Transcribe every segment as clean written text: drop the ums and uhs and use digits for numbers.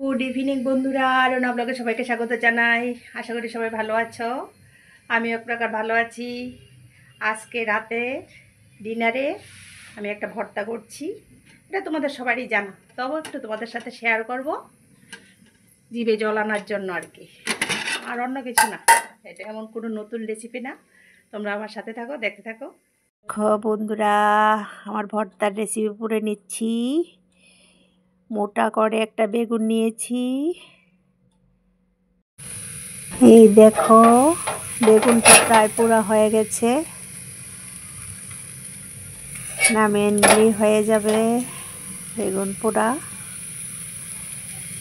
Good evening বন্ধুরা, রোনা ব্লগে সবাইকে স্বাগত জানাই। আশা করি সবাই ভালো আছো। আমি এক প্রকার ভালো আছি। আজকে রাতে ডিনারে আমি একটা ভর্তা করছি। এটা তোমাদের সবারই জানা, তবে একটু তোমাদের সাথে শেয়ার করব, জিভে জল আনার জন্য আর কি, আর অন্য কিছু না। এটা এমন কোনো নতুন রেসিপি না, তোমরা আমার সাথে থাকো, দেখতে থাকো। দেখো বন্ধুরা, আমার ভর্তার রেসিপি পুরে নিচ্ছি। মোটা করে একটা বেগুন নিয়েছি। এই দেখো, বেগুনটা প্রায় পুরা হয়ে গেছে, নামিয়ে নিলেই হয়ে যাবে বেগুন পোড়া।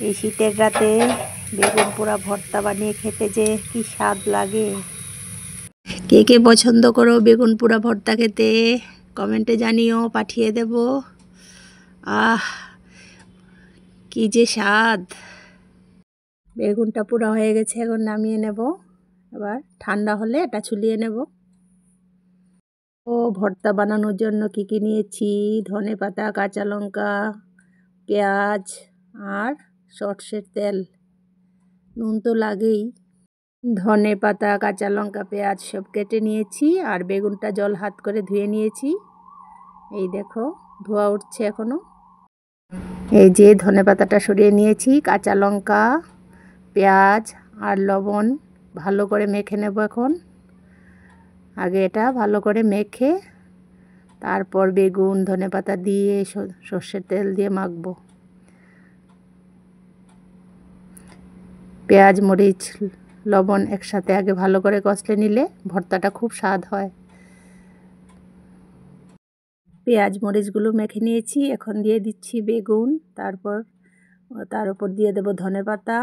এই শীতের রাতে বেগুন পোড়া ভর্তা বানিয়ে খেতে যে কি স্বাদ লাগে। কে কে পছন্দ করো বেগুন পোড়া ভর্তা খেতে, কমেন্টে জানিও, পাঠিয়ে দেব। আহ, কি যে স্বাদ। বেগুনটা পোড়া হয়ে গেছে, এখন নামিয়ে নেব। এবার ঠান্ডা হলে এটা ছুলিয়ে নেব। ভর্তা বানানোর জন্য কি কি নিয়েছি: ধনেপাতা, কাঁচা লঙ্কা, পেঁয়াজ আর সরষের তেল। নুন তো লাগেই। ধনেপাতা, কাঁচা লঙ্কা, পেঁয়াজ সব কেটে নিয়েছি, আর বেগুনটা জল হাত করে ধুয়ে নিয়েছি। এই দেখো, ধোয়া উঠছে এখনো। এই যে ধনেপাতাটা সরিয়ে নিয়েছি, কাঁচা লঙ্কা, পেঁয়াজ আর লবণ ভালো করে মেখে নেব। এখন আগে এটা ভালো করে মেখে তারপর বেগুন ধনেপাতা দিয়ে সর্ষের তেল দিয়ে মাখবো। পেঁয়াজ মরিচ লবণ একসাথে আগে ভালো করে কষলে নিলে ভর্তাটা খুব স্বাদ হয়। পেঁয়াজ মরিচগুলো মেখে নিয়েছি, এখন দিয়ে দিচ্ছি বেগুন, তারপর তার উপর দিয়ে দেব ধনেপাতা,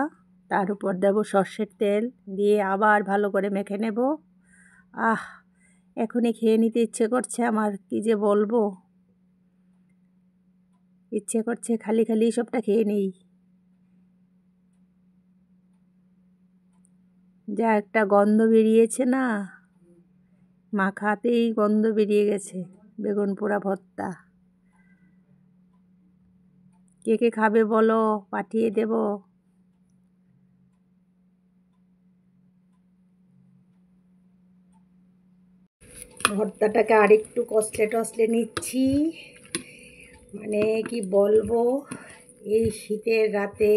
তার উপর দেব সর্ষের তেল, দিয়ে আবার ভালো করে মেখে নেব। এখনই খেয়ে নিতে ইচ্ছে করছে আমার, কি যে বলবো। ইচ্ছে করছে খালি খালি সবটা খেয়ে নেই। যা একটা গন্ধ বেরিয়েছে না, মাখাতেই গন্ধ বেরিয়ে গেছে। বেগুন পোড়া ভর্তা কে কে খাবে বলো, পাঠিয়ে দেব। ভর্তাটাকে আরেকটু কষলে নিচ্ছি। মানে কি বলবো, এই শীতের রাতে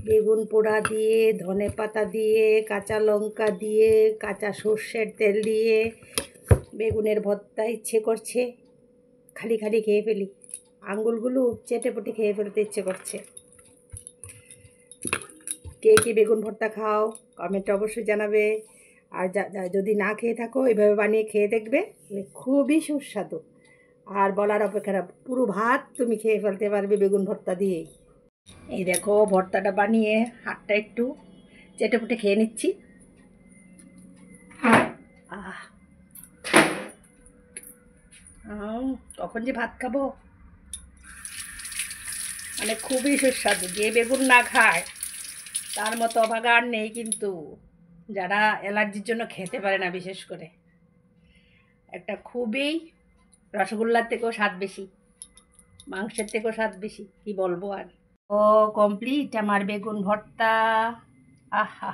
বেগুন পোড়া দিয়ে, ধনেপাতা দিয়ে, কাঁচা লঙ্কা দিয়ে, কাঁচা সর্ষের তেল দিয়ে বেগুনের ভর্তা ইচ্ছে করছে খালি খালি খেয়ে ফেলি। আঙুলগুলো চেটে পুটে খেয়ে ফেলতে ইচ্ছে করছে। কে কে বেগুন ভর্তা খাও, কমেন্টে অবশ্যই জানাবে। আর যদি না খেয়ে থাকো, এভাবে বানিয়ে খেয়ে দেখবে, খুবই সুস্বাদু। আর বলার অপেক্ষা না, পুরো ভাত তুমি খেয়ে ফেলতে পারবে বেগুন ভর্তা দিয়েই। এই দেখো, ভর্তাটা বানিয়ে হাতটা একটু চেটে পুটে খেয়ে নিচ্ছি। কখন যে ভাত খাবো, মানে খুবই সুস্বাদু। যে বেগুন না খায় তার মতো অভাগা আর নেই, কিন্তু যারা অ্যালার্জির জন্য খেতে পারে না, বিশেষ করে একটা খুবই, রসগোল্লার থেকেও স্বাদ বেশি, মাংসের থেকেও স্বাদ বেশি, কি বলবো আর। ও কমপ্লিট আমার বেগুন ভর্তা। আহা,